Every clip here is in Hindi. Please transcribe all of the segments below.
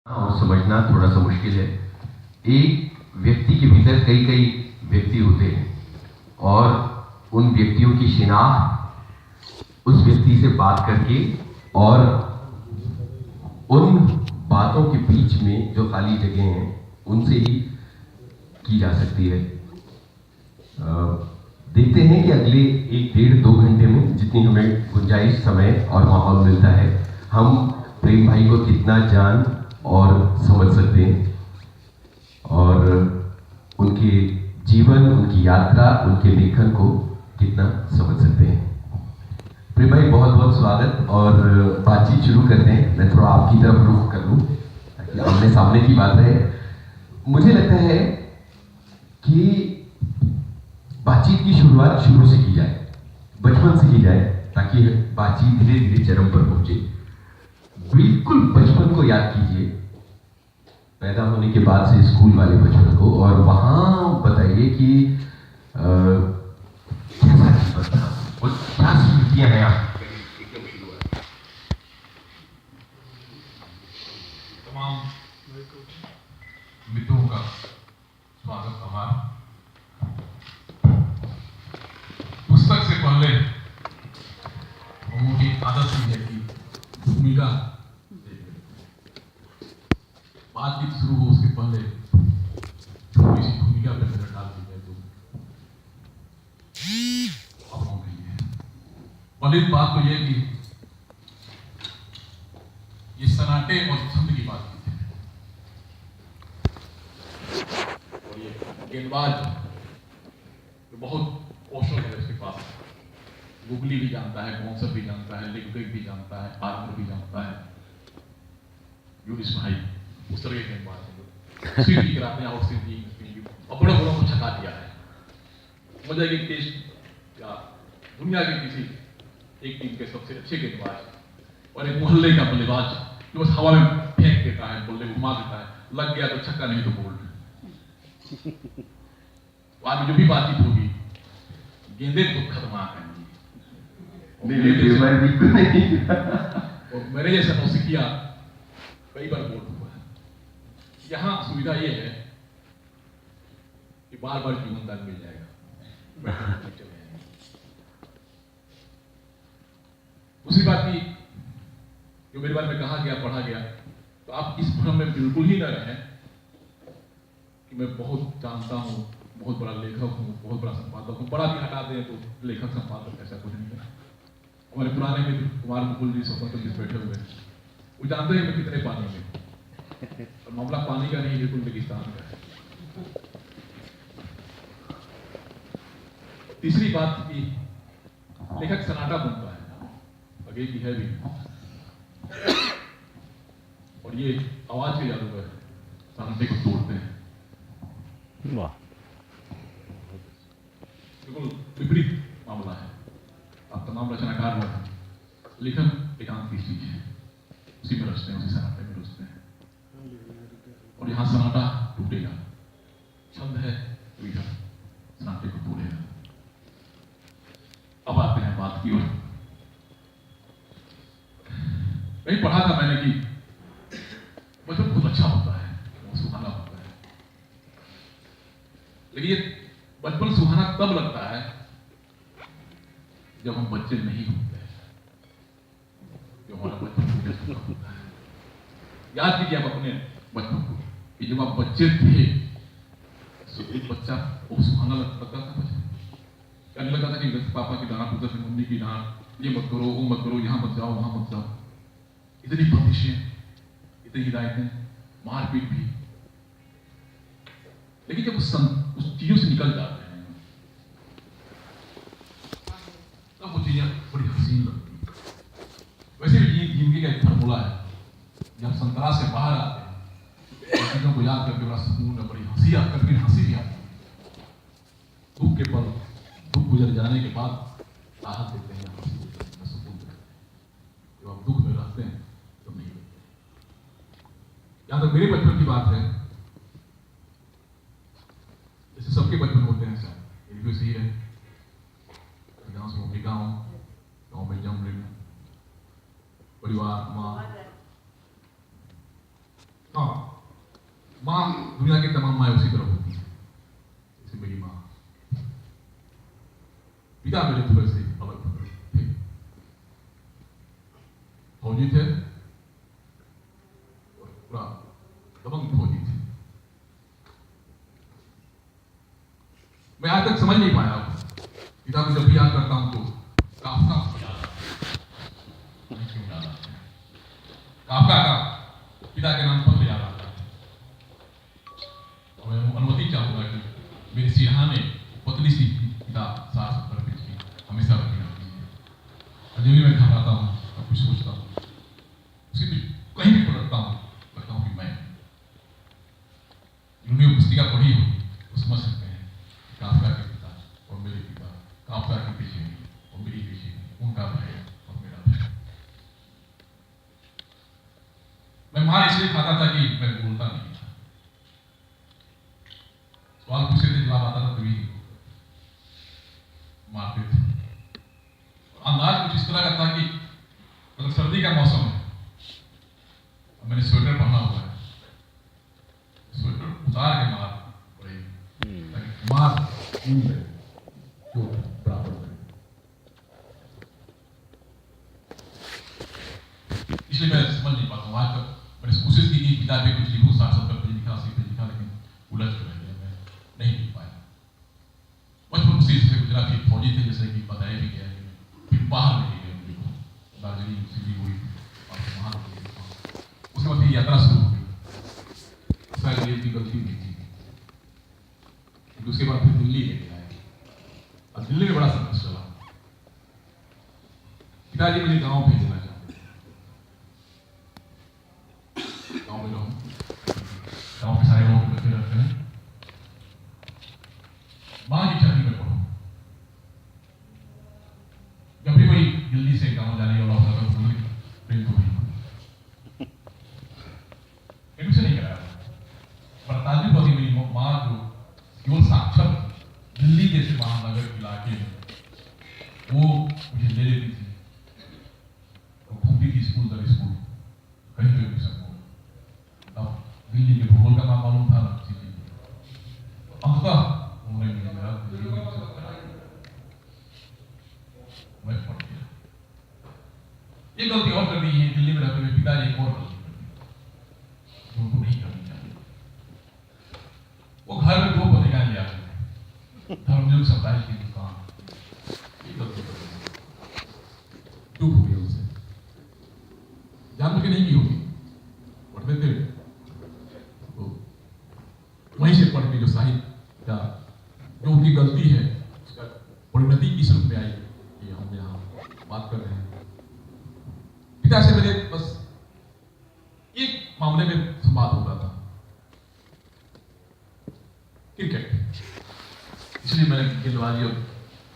और समझना थोड़ा सा मुश्किल है। एक व्यक्ति के भीतर कई कई व्यक्ति होते हैं और उन व्यक्तियों की शिनाख्त उस व्यक्ति से बात करके और उन बातों के बीच में जो खाली जगह हैं उनसे ही की जा सकती है। देखते हैं कि अगले 1-1.5-2 घंटे में जितनी हमें गुंजाइश, समय और माहौल मिलता है, हम प्रेम भाई को कितना जान और समझ सकते हैं और उनके जीवन, उनकी यात्रा, उनके लेखन को कितना समझ सकते हैं। प्रेम भाई, बहुत बहुत स्वागत और बातचीत शुरू करते हैं। मैं थोड़ा आपकी तरफ रुख कर लूँ ताकि आमने सामने की बात रहे। मुझे लगता है कि बातचीत की शुरुआत शुरू से की जाए, बचपन से की जाए, ताकि बातचीत धीरे धीरे चरम पर पहुंचे। बिल्कुल बचपन को याद कीजिए, पैदा होने के बाद से स्कूल वाले बचपन को, और वहां बताइए कि कैसा जीवन था और क्या स्मृतियां हैं आप। तमाम मित्रों का स्वागत। हमारा पुस्तक से पहले उनकी आदत ही है कि भूमिका बातचीत शुरू हो उसके पहले छोटी सी भूमिका पे नजर डाल दी जाए तो अपनों के लिए पहली बात तो यह कि ये सन्नाटे और छंद की बात की है और ये गेंदबाज जो बहुत कौशल है उसके पास, गुगली भी जानता है, बाउंसर भी जानता है, लेग ब्रेक भी जानता है, आर्मर भी जानता है। यूनिस भाई उस तरह के गेंदबाज हैं, स्वीप भी कराते हैं, आउट स्विंग भी, और बड़े बड़ों को छका दिया है। मजा कि टेस्ट या दुनिया के किसी एक टीम के सबसे अच्छे गेंदबाज और एक मोहल्ले का बल्लेबाज जो बस हवा में फेंक देता है, बल्ले घुमा देता है, लग गया तो छक्का, नहीं तो बोल्ड। आज जो भी बातचीत होगी गेंदे को खतरनाक है। और मैंने जैसा नौसिखिया कई बार बोल हुआ है। यहाँ सुविधा ये है कि बार बार जीवनदान मिल जाएगा। दूसरी बात की जो मेरे बारे में कहा गया, पढ़ा गया, तो आप इस भ्रम में बिल्कुल ही न रहें कि मैं बहुत जानता हूँ, बहुत बड़ा लेखक हूँ, बहुत बड़ा संपादक हूँ। बड़ा भी हटा दें तो लेखक संपादक ऐसा कुछ नहीं है। हमारे पुराने मित्र कुमार मुकुल जी, स्वतंत्र जी बैठे हुए हैं, वो जानते हैं मैं कितने पानी में हूँ, और मामला पानी का नहीं, बिल्कुल रेगिस्तान का है। तीसरी बात की लेखक सन्नाटा बनता है, आगे की है भी, और ये आवाज के जादूगर सन्नाटे को तोड़ते हैं। वाह, बिल्कुल विपरीत मामला है। आप तमाम रचनाकार लोग हैं, लेखन एकांत की चीज है, उसी में रचते हैं, उसी सन्नाटे में रचते हैं, और यहाँ सन्नाटा टूटेगा। छंद है वीरा, सन्नाटे को तोड़ेगा। अब आते हैं बात की ओर। नहीं पढ़ा था मैंने कि बचपन बहुत अच्छा होता है, बहुत सुहाना होता है, लेकिन ये बचपन सुहाना तब लगता है जब हम बच्चे नहीं होते हैं, जो हमारा बचपन होता है। याद कीजिए आप अपने बचपन को कि जब आप बच्चे थे तो एक बच्चा बहुत सुहाना लगता था बचपन। कहने लगता था कि पापा की डांट, उधर से मम्मी की डांट, ये मत करो, वो मत करो, यहाँ मत जाओ, वहां मत जाओ, इतनी बंदिशें, इतनी हिदायतें, मारपीट भी। लेकिन जब उस चीजों से निकल जाते हैं तब वो चीजें बड़ी हसीन लगती हैं। वैसे भी जिंदगी का एक फॉर्मूला है, जब संतरा से बाहर आते हैं चीजों को याद करके बड़ा सुकून है, बड़ी हंसी आती है, हंसी भी आती है। दुख के पल, दुख गुजर जाने के बाद राहत देते हैं, हंसी देते हैं, सुकून देते हैं। जब आप दुख में रहते हैं तो नहीं देते। यहाँ तक मेरे बचपन की बात है, जैसे सबके बचपन होते हैं सर, ये भी सही है। गाँव से मम्मी गाँव में जन्म लेना, परिवार, माँ, हाँ माँ दुनिया की तमाम माएँ उसी तरह होती हैं जैसे मेरी माँ। पिता मेरे थोड़े से अलग थे, फौजी थे और पूरा दबंग फौजी थे। मैं आज तक समझ नहीं पाया पिता को जब भी याद करता हूं तो काफका याद आता है। क्यों याद आता है? काफका का पिता के नाम पत्र याद आता है। और मैं अनुमति चाहूंगा कि मेरे सिरहाने पतली सी पिता साफ सुथरा पेज की हमेशा रखी रहती है। और जब भी मैं घबराता हूँ और कुछ सोचता हूँ उसी भी कहीं भी पलटता हूँ लगता हूँ कि मैं इन्होंने पुस्तिका पढ़ी होगी तो समझ सकते हैं काफका के पिता और मेरे पिता, काफका के पीछे और मेरी पीछे, उनका भय और मेरा भय। मैं मार इसलिए खाता था कि मैं बोलता नहीं था। सवाल पूछते थे जवाब आता था तभी मारते थे। अंदाज कुछ इस तरह का था कि अगर सर्दी का मौसम है और मैंने स्वेटर पहना हुआ है, स्वेटर उतार के मार पड़ेगी ताकि मार जो बराबर करे। इसलिए मैं समझ नहीं पाता हूँ आज तक। मैंने कोशिश की किताब में कुछ लिखूं, 60-70 पेज लिखा, 80 पेज लिखा, लेकिन उलझ के रह गया, मैं नहीं लिख पाया। बचपन से इससे गुजरा कि फौजी थे जैसे कि बताया भी गया है। फिर बाहर ले गए मुझे, दार्जिलिंग सिलीगुड़ी और वहाँ उसके बाद फिर यात्रा शुरू हो गई। शायद ये भी गलती नहीं थी। उसके बाद फिर दिल्ली ले गया है और दिल्ली में बड़ा संघर्ष चला। पिताजी मुझे गांव भेजना चाहते थे। गांव में रहूं, गांव के सारे लोग बच्चे रहते हैं, माँ की छठी में पढ़ूं। जब भी कोई दिल्ली से गांव जाने वाला होता था तो ट्रेन को ही एडमिशन नहीं कराया। पर ताजुब होती मेरी माँ जो केवल साक्षर दिल्ली जैसे महानगर इलाके में वो मुझे ले लेती थी, वो घूमती थी स्कूल दर स्कूल, कहीं पे भी सकूं। तब दिल्ली के भूगोल का नाम मालूम था ना किसी चीज। अंततः उन्होंने मुझे मेरा दिल्ली में सब कराया, मैं पढ़ गया। ये गलती और कर दी है दिल्ली में रहते हुए पिताजी एक और गलती कर दी जो उनको नहीं करनी चाहिए। वो घर में 2 पत्रिकाएं ले आते थे, धर्मयुग साप्ताहिक की दुकान। ये गलती कर दी, चूक हो गई उनसे, जानबूझ के नहीं की होगी, पढ़ते थे तो वहीं से पढ़ के जो साहित्य का जो उनकी गलती है उसका परिणति इस रूप में आई कि हम यहाँ बात कर रहे हैं। पिता से मेरे बस एक मामले में संवाद होता था, क्रिकेट। इसलिए मैंने गेंदबाजी और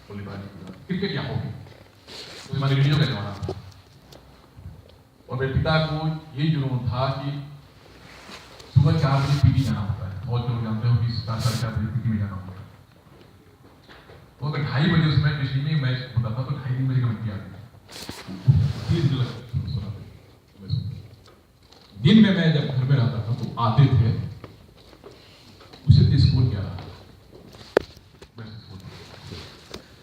बल्लेबाजी किया। क्रिकेट क्या होगी तो हमारे रेडियो का जमाना था और मेरे पिता को ये जुनून था कि सुबह 4 बजे पीटी जाना होता है। बहुत लोग जानते हो कि 4-4:30 बजे पीटी में जाना होता है। तो अगर 2:30 बजे उसमें पिछली में मैच होता था तो 2:30 बजे कमेंट्री आती थी। दिन में मैं जब घर में रहता था तो आते थे, उसे स्कूल क्या रहा,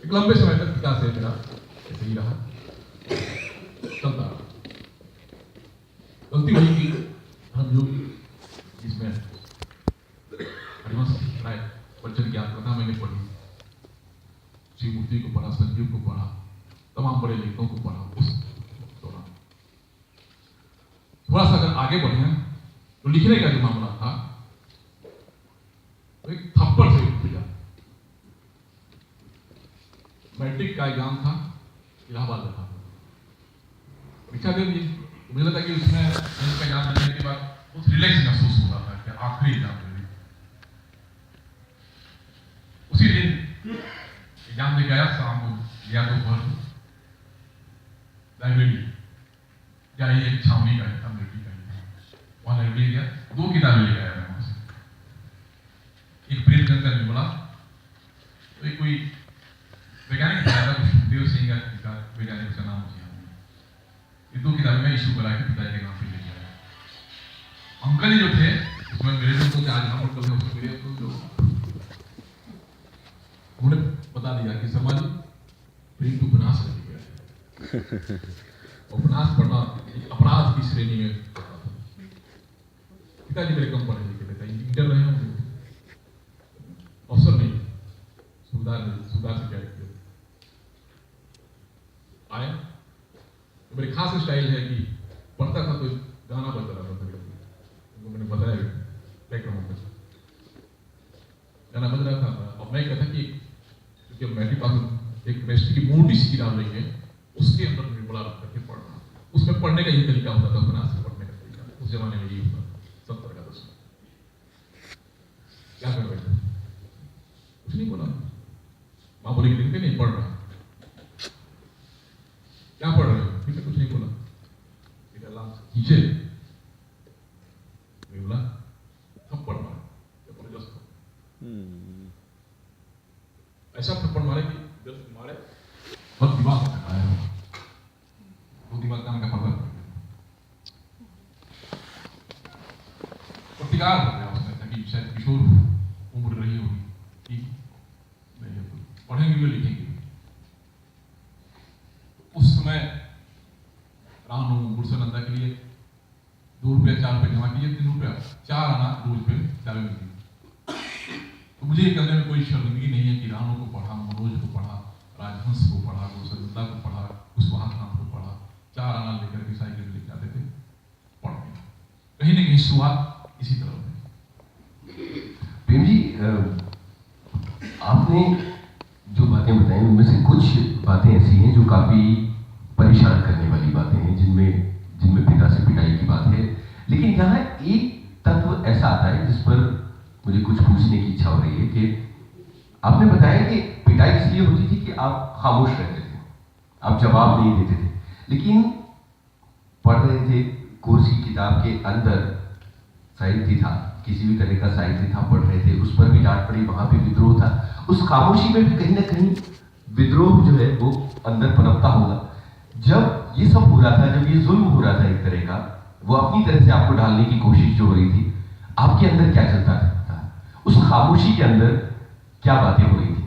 एक लंबे समय तक पिता से मेरा ऐसे ही रहा, चलता रहा। गलती वही की धर्मयुग जिसमें हरिवंश राय बच्चन की आत्मकथा मैंने पढ़ी, शिव मूर्ति को पढ़ा, संजीव को पढ़ा, तमाम बड़े लेखकों को पढ़ा। उस दौरान थोड़ा सा अगर आगे बढ़े तो लिखने का जो मामला था तो एक थप्पड़ से उठ। मैट्रिक का एग्जाम था, इलाहाबाद में था, परीक्षा दे दी। मुझे लगा कि उसमें इसका एग्जाम देने के बाद बहुत रिलैक्स महसूस हो रहा था कि आखिरी एग्जाम दे दी। उसी दिन एग्जाम दे गया, शाम को या दोपहर को लाइब्रेरी या एक छावनी का था, बेटी का वहाँ लाइब्रेरी गया, 2 किताबें ले गया मैं वहाँ से। एक प्रेमचंद का निर्मला, तो एक कोई वैज्ञानिक था देव सिंह का वैज्ञानिक का नाम मुझे याद नहीं। ये 2 किताबें मैं इशू करा के पिताजी के नाम पे ले गया। अंकल जो थे उसमें मेरे दोस्त तो आज हम कल उसमें मेरे तो जो उन्होंने बता दिया कि शर्मा जी प्रेम तो उपन्यास लिख गया है। उपन्यास पढ़ना एक अपराध की श्रेणी में पढ़ता था। पिताजी मेरे कम पढ़े लिखे थे, इंटर रहे होंगे, अवसर नहीं, सुविधा से क्या किया आए। तो मेरी खास स्टाइल है कि पढ़ता था तो गाना बजता रहता था, तो मैंने बताया बैकग्राउंड में गाना बज रहा था। और मैं कहता कि क्योंकि मेरे पास एक केमिस्ट्री की मूड इसकी डाल रही है, उसके अंदर मुझे बड़ा करके पढ़ना, उसमें पढ़ने का ये तरीका होता था, उपन्यास से पढ़ने का तरीका उस जमाने में ये होता 70 का 10 क्या कर रहे थे, कुछ नहीं बोला। माँ बोली कि नहीं पढ़ रहा, क्या पढ़ रहे हो? ठीक है, कुछ नहीं बोला। नीचे बोला थप्पड़ मारे, जबरदस्त ऐसा थप्पड़ मारे कि जब मारे बहुत दिमाग आया, वो दिमाग का पर्दा प्रतिकार हो गया उसने, ताकि शायद किशोर उम्र रही होगी कि पढ़ेंगे भी लिखेंगे। उस समय रानू गुरसनंदा के लिए 2 रुपया 4 रुपये जमा किए, 3 रुपया 4 आना रोज पे चाबी मिलती। तो मुझे ये कहने में कोई शर्मिंदगी नहीं है कि रानू को पढ़ा, मनोज को पढ़ा, राजहंस को पढ़ा, गुरसनंदा को पढ़ा, कुशवाहा खान को पढ़ा, 4 आना लेकर के साइकिल लेके आते थे पढ़ने। कहीं ना कहीं शुरुआत इसी तरह है। प्रेम जी, आपने जो बातें बताई उनमें से कुछ बातें ऐसी हैं जो काफी परेशान करने वाली बातें हैं, जिनमें पिता से पिटाई की बात है। लेकिन यहाँ एक तत्व ऐसा आता है जिस पर मुझे कुछ पूछने की इच्छा हो रही है कि आपने बताया कि पिटाई इसलिए होती थी कि आप खामोश रहते थे, आप जवाब नहीं देते थे, लेकिन पढ़ रहे थे, कोर्स की किताब के अंदर साहित्य था, किसी भी तरह का साहित्य था, पढ़ रहे थे, उस पर भी डांट पड़ी, वहां पे विद्रोह था, उस खामोशी में भी कहीं ना कहीं विद्रोह जो है वो अंदर पनपता होगा। जब ये सब हो रहा था, जब ये जुल्म हो रहा था एक तरह का, वो अपनी तरह से आपको डालने की कोशिश जो हो रही थी, आपके अंदर क्या चलता था? उस खामोशी के अंदर क्या बातें हो रही थी?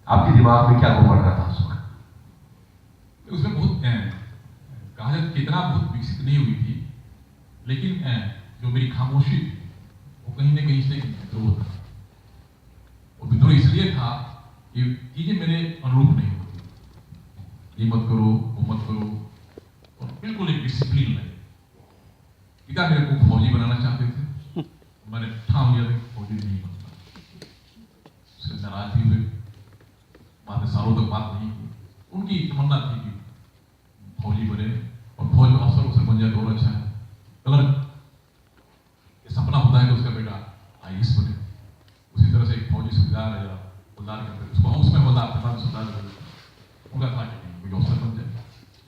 आपके दिमाग में क्या घूम रहा था उस वक्त? उसमें बहुत कहा जाए कितना बहुत विकसित नहीं हुई थी, लेकिन जो मेरी खामोशी वो कहीं ना कहीं से विद्रोह था। और विद्रोह इसलिए था कि चीजें मेरे अनुरूप नहीं होती, ये मत करो, वो मत करो, और बिल्कुल एक डिसिप्लिन नहीं। पिता मेरे को फौजी बनाना चाहते थे, मैंने ठान लिया था फौजी नहीं बनना। उससे नाराज भी हुए, बाद में सालों तक बात नहीं की। उनकी तमन्ना थी कि फौजी बने और फौज में अफसर बन जाए तो और अच्छा है। कलर ये सपना होता है कि उसका बेटा आईएएस बने, उसी तरह से एक फौजी सुबेदार है, हवलदार करते उसको उसमें हवलदार के बाद सुबेदार उनका था कि कोई अफसर बन जाए।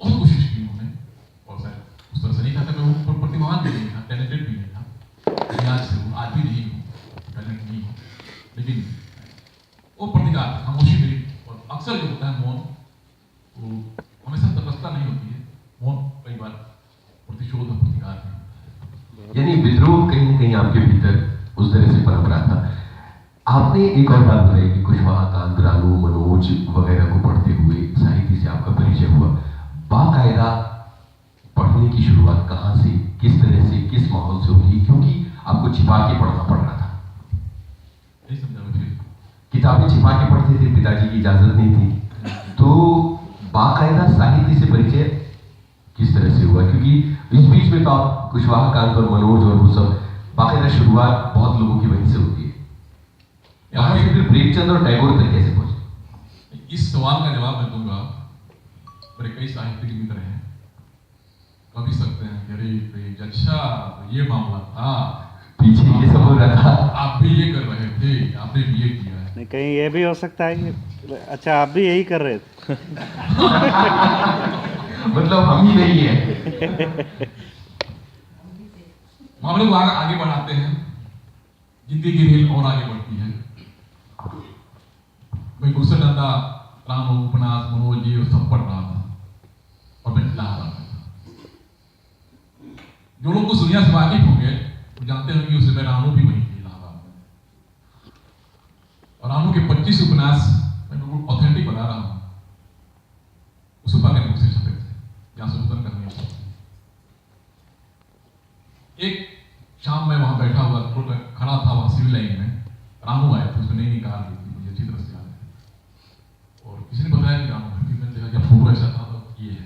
बहुत कोशिश की उन्होंने, और शायद उस तरह से नहीं था, मैं वो प्रतिभावान भी नहीं था, टैलेंटेड भी नहीं था, आज से हूँ, आज भी नहीं हूँ, टैलेंट नहीं हूँ, लेकिन वो प्रतिकार खामोशी मेरी। और अक्सर जो होता है मौन, वो हमेशा तटस्थता नहीं होती है, मौन कई बार प्रतिशोध और प्रतिकार है। यानी विद्रोह कहीं ना कहीं आपके भीतर उस तरह से पनप रहा था। आपने एक और बात बताई कि कुशवाहा खान, रानू, मनोज वगैरह को पढ़ते हुए साहित्य से आपका परिचय हुआ। बाकायदा पढ़ने की शुरुआत कहाँ से, किस तरह से, किस माहौल से होगी? क्योंकि आपको छिपा के पढ़ना पड़ रहा था। नहीं समझा मुझे। किताबें छिपा के पढ़ते थे, पिताजी की इजाजत नहीं थी, तो बाकायदा साहित्य से परिचय किस तरह से हुआ? क्योंकि इस बीच में तो आप कुशवाहा कांत और मनोज और वो सब बाकायदा शुरुआत बहुत लोगों की वहीं से होती है। यहाँ से फिर प्रेमचंद और टैगोर तक कैसे पहुंचे? इस सवाल का जवाब मैं दूंगा। मेरे कई साहित्यिक मित्र हैं, कह भी सकते हैं कि अरे अच्छा तो ये मामला था, पीछे ये सब हो रहा था, आप भी ये कर रहे थे, आपने भी ये किया है। नहीं, कहीं ये भी हो सकता है कि अच्छा आप भी यही कर रहे थे। मतलब हम ही नहीं है। मामले को आगे बढ़ाते हैं, जिंदगी की रेल और आगे बढ़ती है। मैं गुरसनंदा, रानू, उपन्यास, मनोज ये सब पढ़ रहा था और मैं ला रहा था। जो लोग उस दुनिया से वाकिफ होंगे तो जानते होंगे उस समय रानू भी वहीं थी इलाहाबाद में, और रानू के 25 उपन्यास मैं बिल्कुल ऑथेंटिक बता रहा हूँ, उसको पाकर बुक से छपे थे, जहां सुल्तान कहानियां छपी। एक शाम में वहां बैठा हुआ खड़ा था वहां सिविल लाइन में, रानू आए थे, उसने नई नई कार ली थी, मुझे अच्छी तरह से याद है, और किसी ने बताया कि रानू है, फिर मैंने देखा जब फोटो ऐसा था तो ये है,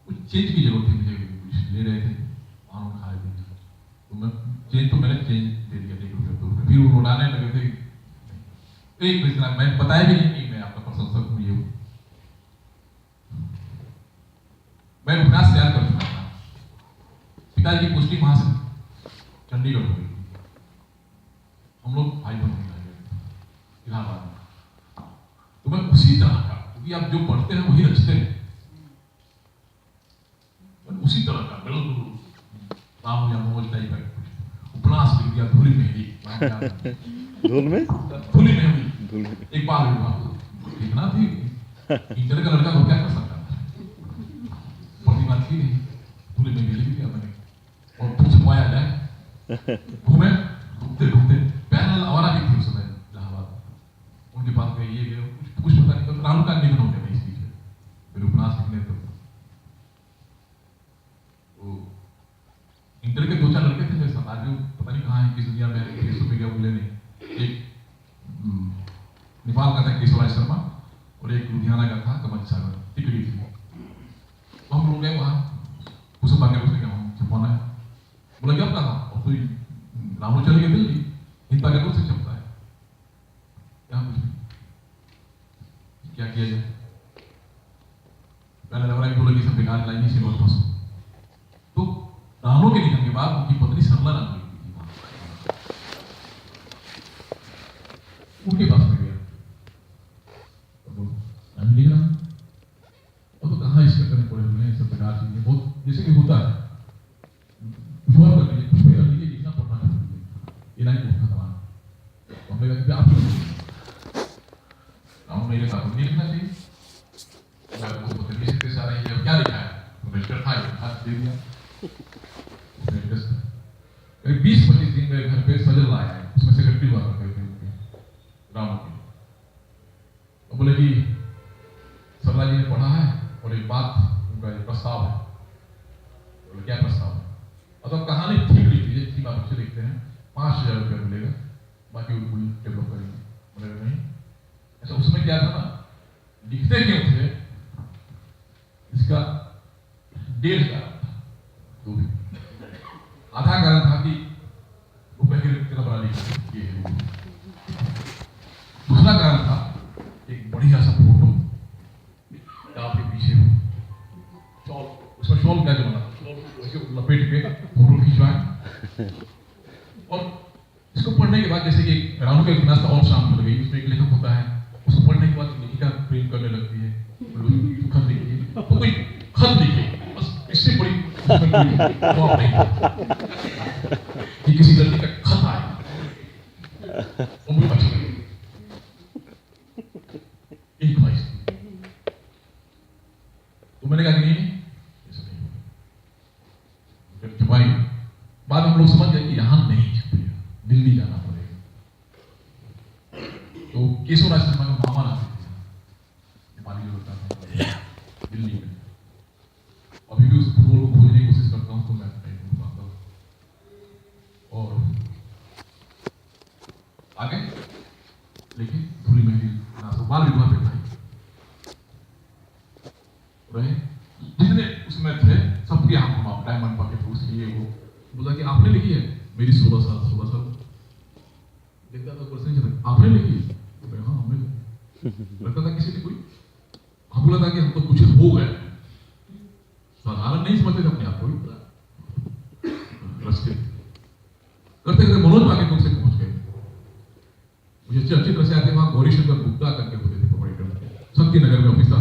कुछ चेंज की जरूरत थी मुझे, कुछ ले रहे थे रानू खाए थे, तो मैं चेंज तो मैंने चेंज दे दिया, 1 रुपया 2 रुपये, फिर वो लौटाने लगे थे। एक मैं बताया भी नहीं कि मैं आपका प्रशंसक हूँ, ये हूँ, मैं उपन्यास तैयार कर चुका था, पिताजी की पोस्टिंग वहां से चंडीगढ़ हो गई, हम लोग भाई बहन गए इलाहाबाद में, तो मैं उसी तरह का, क्योंकि आप जो पढ़ते हैं वही रचते हैं, मैं उसी तरह का बिल्कुल राम या मोहन टाइप का उपन्यास लिख दिया, धूली मेहंदी धूल में धूली मेहंदी, एक बार लिखना थी, इंटर का लड़का को क्या कर सकता था, प्रतिभा थी नहीं, धूली मेहंदी लिख दिया मैंने, और फिर छपवाया जाए, घूमे घूमते घूमते पैनल आवारा भी थी उस समय इलाहाबाद, उनके पास गए, ये गए, कुछ पता नहीं, तो रानू का निधन हो गया इस बीच, फिर उपन्यास लिखने तो इंटर के 2-4 लड़के थे मेरे साथ, आज पता नहीं कहाँ है, किस दुनिया में, फेसबुक पे क्या बोले नहीं, एक नेपाल का था केशवराज शर्मा, और एक लुधियाना का था कमल सागर, टिकड़ी थी, तो हम लोग गए वहाँ, उसको बाकी उसने क्या हम छपवाना है, बोला क्या था, और कोई रामू चले गए दिल्ली, हिंदा के से छपता है, क्या किया जाए, पहले लग रहा है बोला कि सब बेकार लाइन से बहुत फंसो, तो रानू के निधन के बाद उनकी पत्नी सरला रानू थी, उनके पास में गया, और तो कहाँ इस करने पड़े हुए हैं, सब बेकार चीजें, बहुत जैसे कि होता है, कुछ और कर लीजिए, कुछ भी कर लीजिए, लिखना पढ़ना कर लीजिए, ये लाइन बहुत खतरनाक, तो हमने कहा कि आप रानू मेरे साथ नहीं लिखना चाहिए, क्या लिखा है, हाथ दे दिया, 20-25 दिन मेरे घर पे सजल लाया है, उसमें सेक्रेटरी हुआ करते थे रामू के, तो बोले कि सरला जी ने पढ़ा है और एक बात उनका एक प्रस्ताव है, बोले क्या प्रस्ताव है, मतलब कहानी ठीक लिख लीजिए, ठीक आप अच्छे लिखते हैं, 5,000 रुपया मिलेगा, बाकी उनको डेवलप करेंगे, बोले नहीं, ऐसा उसमें क्या था ना, लिखते क्यों थे, इसका 1.5 कारण था, तो भी आधा कारण था कि वो पहले कितना बड़ा लिखा, ये है, दूसरा कारण था एक बढ़िया सा फोटो आपके पीछे हो, शॉल, उसमें शॉल क्या जो बना, शॉल लपेट के फोटो खिंचवाए, और इसको पढ़ने के बाद जैसे कि रानू के उपन्यास और शाम हो गई, उसमें एक लेखक होता है, उसको पढ़ने के बाद लेखिका प्रेम करने लगती है, खत लिखिए, तो कोई खत लिखिए, बस इससे बड़ी कि किसी लड़की का खत आए, वो मुझे अच्छी लगी, एक भाई, तो मैंने कहा कि नहीं ऐसा नहीं होगा, छपाई, बाद में हम लोग समझ गए कि यहाँ नहीं छपेगा, दिल्ली जाना पड़ेगा, तो केशवराज शर्मा का मामा आते थे, नेपाली जो होता था दिल्ली में, अभी भी उस रोल को खोजने की कोशिश करता हूँ, तो मैं नहीं ढूंढ पाता हूँ, और आगे लेकिन धूली मेहंदी बाल विधवा पे भाई रहे, जितने उसमें थे सबके हम डायमंड पॉकेट उसकी वो बोला कि आपने लिखी है, मेरी 16 साल देखता था कुछ नहीं चलता, आपने लिखी है, तो हाँ हमने लगता था किसी ने कोई, हम बोला था कि हम तो कुछ हो गए, साधारण नहीं समझते थे अपने आप को, करते करते मनोज बाकी तुम से पहुंच गए, मुझे अच्छी तरह से आते वहां गौरी शंकर गुप्ता करके होते थे प्रोपराइटर, शक्ति नगर में ऑफिस था,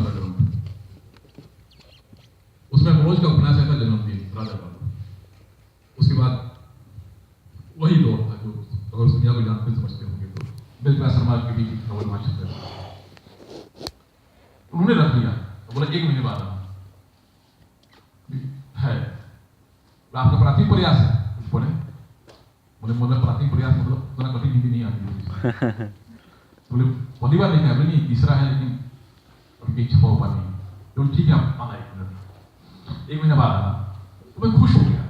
उसमें मनोज का उपन्यास था जन्मदिन राजा बाबू, उसके बाद वही दौर था जो अगर उस दुनिया को जानते समझते होंगे तो बिल्कुल समाज के बीच नवल भाषण थे, उन्होंने रख दिया, तो बोला 1 महीने बाद है, आपका प्राथमिक प्रयास है, कुछ पढ़े, बोले मतलब प्राथमिक प्रयास मतलब उतना कठिन हिंदी नहीं आती है। बोले पहली बार लिखा है, बोले नहीं तीसरा है लेकिन अभी छपा हुआ नहीं। तो ठीक है आप आना 1 मिनट। 1 महीना बाद आना तो मैं खुश हो गया,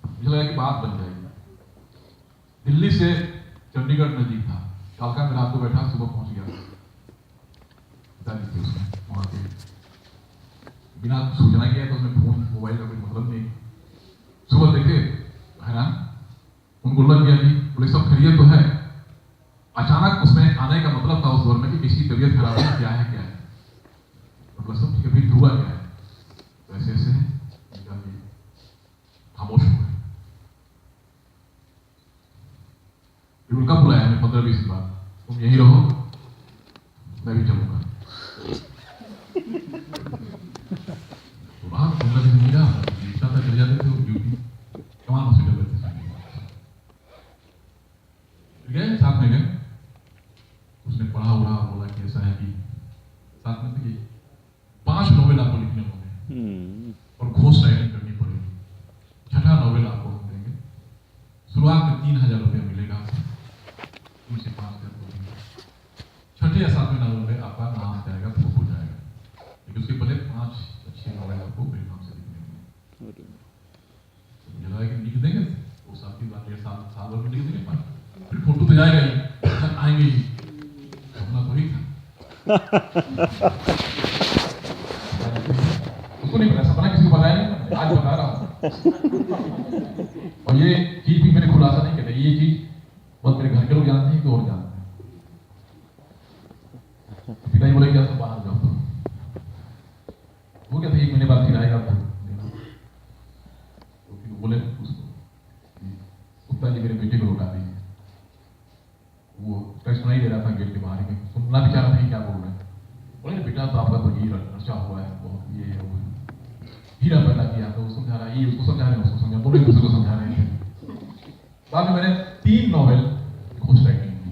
मुझे लगा कि बात बन जाएगी। दिल्ली से चंडीगढ़ नजदीक था, कालका में रात को बैठा, सुबह पहुंच गया। वहां पे बिना सूचना किया तो उसमें फोन मोबाइल का कोई मतलब नहीं। सुबह देखे हैरान, उनको लग गया कि बोले सब खैरियत तो है। अचानक उसमें आने का मतलब था उस दौर में कि किसी की तबीयत खराब है, क्या है क्या है, मतलब सब ठीक है, फिर हुआ क्या है, तो ऐसे ऐसे खामोश हो गए। फिर उनका बुलाया हमें 15-20 दिन बाद, तुम यही रहो मैं भी चलूंगा। तो वहां 15 दिन मिला, इतना तक चले जाते थे ड्यूटी, कमान हॉस्पिटल में गए, साथ में गए। उसने पढ़ा उड़ा, बोला कि ऐसा है कि साथ में कि 5 नॉवेल आपको लिखने होंगे और घोष राइटिंग करनी पड़ेगी। 6ठा नॉवेल आपको हम देंगे, शुरुआत में 3000 रुपया मिलेगा, 3 से 5,000 रुपये। 6ठे या 7वें नॉवेल में आपका नाम जाएगा, प्रूफ हो जाएगा, लेकिन उसके पहले 5 अच्छे नॉवेल आपको मेरे नाम से लिखने होंगे। मुझे लगा कि लिख देंगे, 2 साल की बात, 1.5 साल भर में लिख देंगे, फिर फोटो तो जाएगा ही, आएंगे ही, अपना तो ही था। उसको नहीं पता, सपना किसी को बताया नहीं, आज बता रहा हूँ। और ये चीज भी मैंने खुलासा नहीं किया, ये चीज बस मेरे घर के लोग जानते हैं कि और जानते हैं। पिताजी बोले क्या सब बाहर जाओ, वो क्या था 1 महीने बाद फिर आएगा तो फिर बोले उसको गुप्ता जी मेरे बेटे को लौटा दीजिए। वो उसका सुनाई दे रहा था गेट के बाहर में, सुनना भी चाह रहा था क्या बोल रहे हैं। बोले बेटा तो आपका तो ये रचा हुआ है, बहुत ये है वो हीरा पैदा किया, तो वो समझा रहा है, ये उसको समझा रहे हैं, उसको समझा, बोले दूसरे को समझा रहे थे। बाद में मैंने 3 नॉवेल घोष राइटिंग की,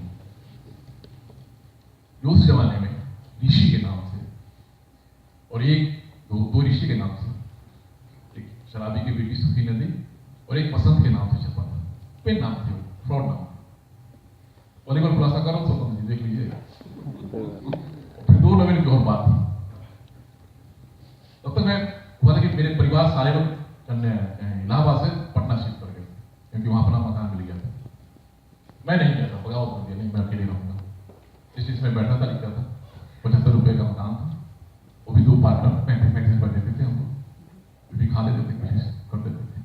जो उस जमाने में ऋषि के नाम से और दो ऋषि के नाम से, एक शराबी की बेटी सूखी नदी और एक बसंत के नाम से छपा था। पेन नाम थे, फ्रॉड नाम। और एक बार खुलासा करो तो समझिए, देख लीजिए। फिर 2 नॉवेल की और बात थी। तब तक मैं हुआ था कि मेरे परिवार सारे लोग इलाहाबाद से पटना शिफ्ट कर गए, क्योंकि वहां अपना मकान मिल गया था। मैं नहीं गया था, बगावत कर दिया, नहीं मैं अकेले रहूंगा। जिस में बैठा था, लिखा था, 75 रुपए का मकान था, वो भी 2 पार्टनर 35 रुपए देते थे हमको, भी खा लेते थे, कोशिश कर देते थे।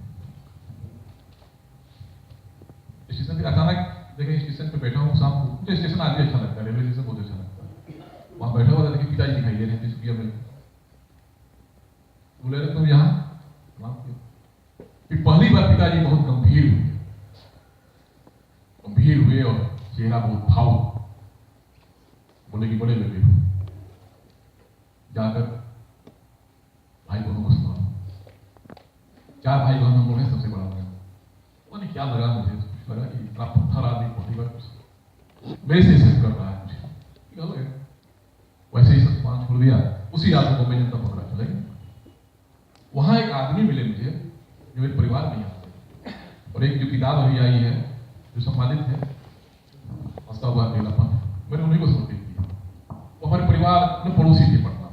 स्टेशन पे अचानक देखे, स्टेशन पे बैठा हूँ शाम को, मुझे स्टेशन आगे अच्छा लगता है, रेलवे स्टेशन बहुत अच्छा लगता है। वहां बैठा हुआ था, देखिए पिताजी दिखाई दे रहे थे छुट्टियों में। बोले रहे तुम यहाँ, फिर पहली बार पिताजी बहुत गंभीर हुए और चेहरा बहुत भावुक। बोले कि बड़े बेटे जाकर भाई बहनों को सुनाओ। 4 भाई बहन हम लोग हैं, सबसे बड़ा मैं। उन्हें क्या लगा, मुझे लगा कि इतना पत्थर आदमी पहली बार मेरे से कर रहा है, मुझे वैसे ही सब पांच छोड़ दिया। उसी रात को मैं जनता पकड़ा चले गए। वहां एक आदमी मिले मुझे जो मेरे परिवार में आते, और एक जो किताब अभी आई है जो संपादित है, हंसता हुआ अकेलापन, मैंने उन्हीं को समर्पित किया। वो हमारे परिवार में पड़ोसी थे पटना,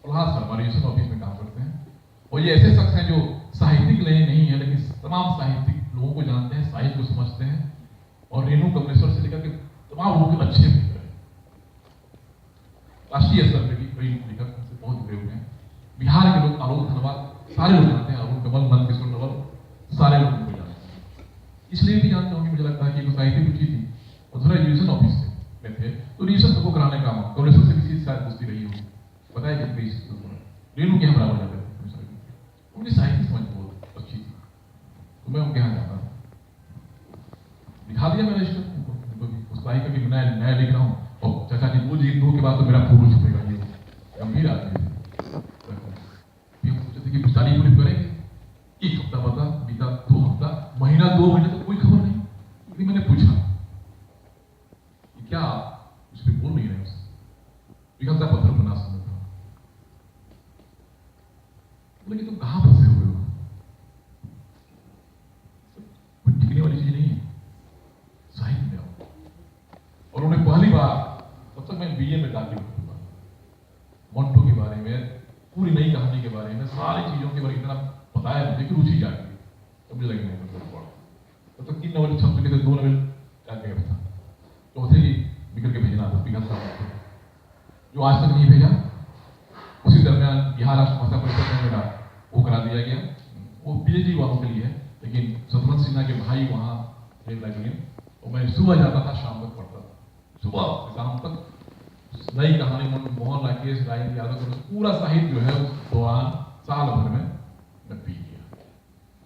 प्रहलाद शर्मा रीजन ऑफिस में काम करते हैं। और ये ऐसे शख्स हैं जो साहित्यिक नहीं है, लेकिन तमाम साहित्यिक लोगों को जानते हैं, साहित्य को समझते हैं, और रेणु कमलेश्वर से लेकर के तमाम लोगों के अच्छे मित्र हैं। राष्ट्रीय स्तर पर भी कई लेखक से बहुत जुड़े हुए हैं। बिहार के लोग आलोक धनवाद सारे लोग जानते हैं, अरुण कमल, नंद किशोर नवल सारे लोग मुझे जानते हैं। इसलिए भी जानते होंगे, मुझे लगता है कि साहित्य रुचि थी और थोड़ा रीजन ऑफिस में थे, तो रीजन सबको कराने का काम कमलेश्वर से किसी शायद दोस्ती रही होगी, बताया कि रेणु के हम बराबर जाते थे। उनकी साहित्य समझ बहुत अच्छी थी, तो मैं उनके यहाँ जाता था। दिखा दिया मैंने उस साहित्य का भी नया लिख रहा हूँ, और चाचा जी 2 के बाद तो मेरा फोटो छपेगा। ये गंभीर आदमी सोचे थे कि पुस्तानी पूरी करेंगे। 1 हफ्ता बता बीता, 2 हफ्ता, महीना, 2 महीने तो कोई खबर नहीं। लेकिन मैंने पूछा कि क्या उस पर बोल नहीं रहे, विकलता पत्थर बना समझ था। बोले कि तुम कहां फंसे हुए हो? टिकने वाली ताकि मंटो के बारे में, पूरी नई कहानी के बारे में, सारी चीजों के बारे में इतना पता है मुझे कि रुचि जाती है। तो मुझे लगे नहीं मतलब पढ़ा तो 3 नवल छप चुके थे, 2 नवल जाके था, चौथे ही निकल के भेजना था पिघल था, जो आज तक नहीं भेजा। उसी दरमियान बिहार राष्ट्र भाषा परिषद में मेरा वो करा दिया गया, वो पीएचडी वालों के लिए है, लेकिन शत्रुघ्न सिन्हा के भाई वहाँ लाइब्रेरियन, और मैं सुबह जाता था, शाम तक पढ़ता था, सुबह शाम तक नई कहानी मोहन राकेश राय यादव पूरा साहित्य जो है उस दौरान साल भर में मैं पी गया।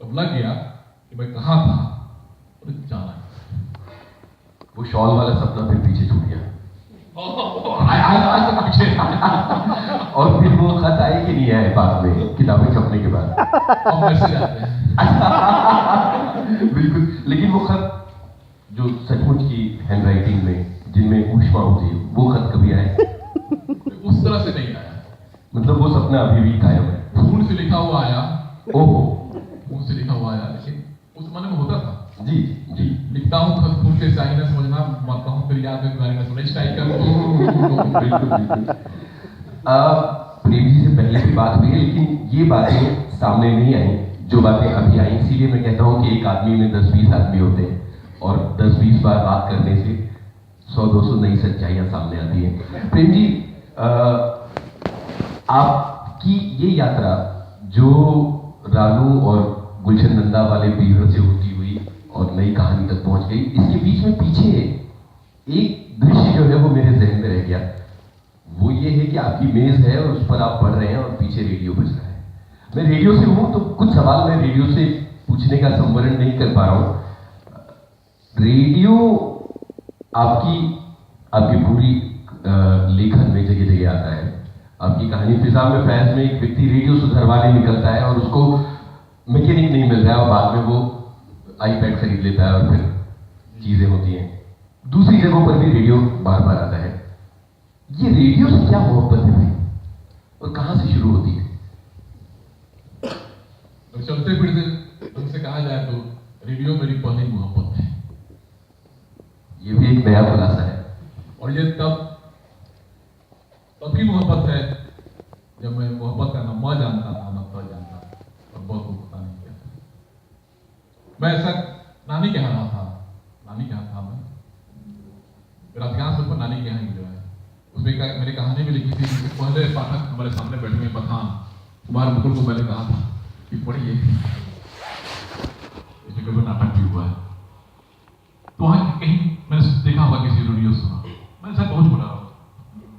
तब लग गया कि मैं कहाँ था और जाना है। वो शॉल वाला सपना फिर पीछे छूट गया आज तक पीछे और फिर वो खत आए कि नहीं आए बाद में किताबें छपने के बाद? और मैसेज आते हैं बिल्कुल, लेकिन वो खत जो सचमुच की हैंडराइटिंग में जिनमें ऊष्मा होती है, वो खत कभी आए? उस तरह से नहीं आया, मतलब वो सपना अभी भी कायम है? खून से लिखा हुआ आया, ओहो, खून से लिखा हुआ आया, लेकिन उस जमाने में होता था जी जी, लिखता हूँ खत खून के स्याही न समझना, मरता हूँ फिर याद में पुरानी न समझना, इस टाइप का। बिल्कुल बिल्कुल। प्रेम जी से पहले भी बात हुई है, लेकिन ये बातें सामने नहीं आई जो बातें अभी आई, इसीलिए मैं कहता हूँ कि एक आदमी में 10-20 आदमी होते हैं और 10-20 बार बात करने से 100-200 नई सच्चाइयां सामने आती हैं। प्रेम जी, आपकी ये यात्रा जो रानू और गुलशन नंदा वाले बीहड़ से होती हुई और नई कहानी तक पहुंच गई, इसके बीच में पीछे एक दृश्य जो है वो मेरे जहन में रह गया। वो ये है कि आपकी मेज है और उस पर आप पढ़ रहे हैं और पीछे रेडियो बज रहा है। मैं रेडियो से हूं तो कुछ सवाल मैं रेडियो से पूछने का संवरण नहीं कर पा रहा हूं। रेडियो आपकी पूरी लेखन में जगह जगह आता है। आपकी कहानी फिजा में फैज में एक व्यक्ति रेडियो सुधरवाने निकलता है और उसको मैकेनिक नहीं मिल रहा है और बाद में वो आईपैड खरीद लेता है और फिर चीजें होती हैं। दूसरी जगहों पर भी रेडियो बार बार आता है। ये रेडियो से क्या मोहब्बत है भाई, और कहां से शुरू होती है? तो चलते फिरते उनसे कहा जाए तो रेडियो मेरी पहली मोहब्बत है। ये भी एक नया खुलासा है। और ये तब की मोहब्बत है जब मैं मोहब्बत का न म जानता था न त जानता था, और बहुत को पता नहीं किया था। मैं ऐसा नानी के यहाँ रहा था, नानी के यहाँ था मैं, मेरा अधिकांश पर नानी के यहाँ ही जो है, उसमें मेरी कहानी भी लिखी थी। पहले पाठक हमारे सामने बैठे हुए पठान कुमार मुकुल को मैंने कहा था कि पढ़िए, इसमें कभी नाटक भी हुआ है। तो वहाँ कहीं मैंने देखा होगा किसी रेडियो सुना, मैंने शायद बहुत बड़ा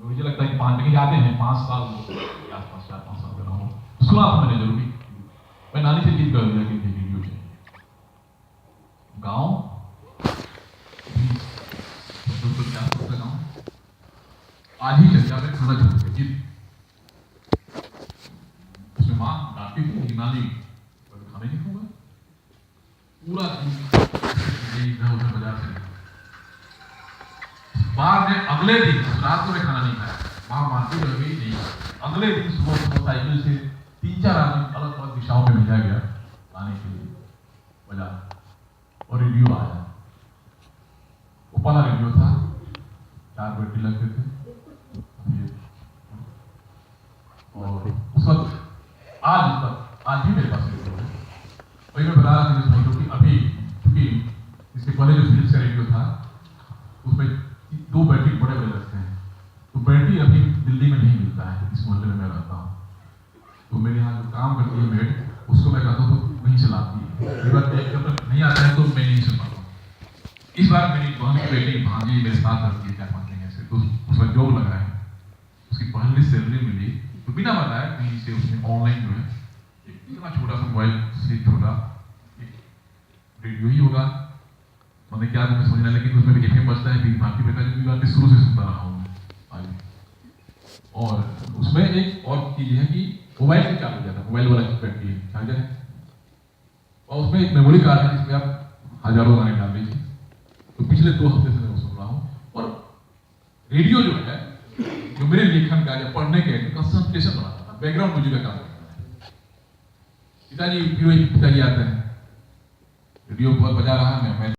मुझे लगता है कि 5 लेकिन यादें हैं 5 साल के आसपास, 4-5 साल का रहा हूँ। सुना था मैंने जरूरी, मैं नानी से गीत कर दिया कि रेडियो चाहिए। गाँव तो क्या सोचता गाँव आज ही चल जाते खाना छोड़ के गीत। उसमें माँ डांटती थी कि नानी खाने नहीं खाऊंगा, पूरा इधर उधर बाजार से बाद में अगले दिन रात को मैं खाना नहीं खाया, माँ मानती रह गई नहीं। अगले दिन सुबह सुबह साइकिल से 3-4 आदमी अलग अलग दिशाओं में भेजा गया लाने के लिए बाजार, और रेडियो आया। वो पहला रेडियो था, 4 बैटरी लगते थे, और उस वक्त आज भी मेरे पास रेडियो है। वही मैं बता रहा था जिस कि अभी क्योंकि इसके पहले जो फिलिप्स का रेडियो था उसमें 2 बैटरी बड़े बड़े लगते हैं, तो बैटरी अभी दिल्ली में नहीं मिलता है, इस मोहल्ले में मैं रहता हूँ। तो मेरे यहाँ जो काम करती है मेड, उसको मैं कहता हूँ तो नहीं चलाती है, जब नहीं आता है तो मैं नहीं सुन पाता हूँ। इस बार मेरी बहन की बेटी भांजी मेरे साथ रहती है 4-5 महीने से, तो उसका जॉब लगा है, उसकी पहली सैलरी मिली तो बिना बताया कहीं से उसने ऑनलाइन जो है इतना छोटा सा मोबाइल से छोटा रेडियो ही होगा, मैंने क्या तुम्हें समझना, लेकिन उसमें भी एफएम बजता है, भारतीय बेटा जो बात शुरू से सुनता रहा हूँ आज। और उसमें एक और चीज है कि मोबाइल से चालू हो जाता है, मोबाइल वाला बैटरी है चार्जर है, और उसमें एक मेमोरी कार्ड है जिसमें आप हजारों गाने डाल दीजिए। तो पिछले 2 हफ्ते से मैं सुन रहा हूँ, और रेडियो जो है जो मेरे लेखन का या पढ़ने के कंसंट्रेशन बनाता था, बैकग्राउंड म्यूजिक का काम करता है। पिताजी आते हैं, रेडियो बहुत बजा रहा है, मैं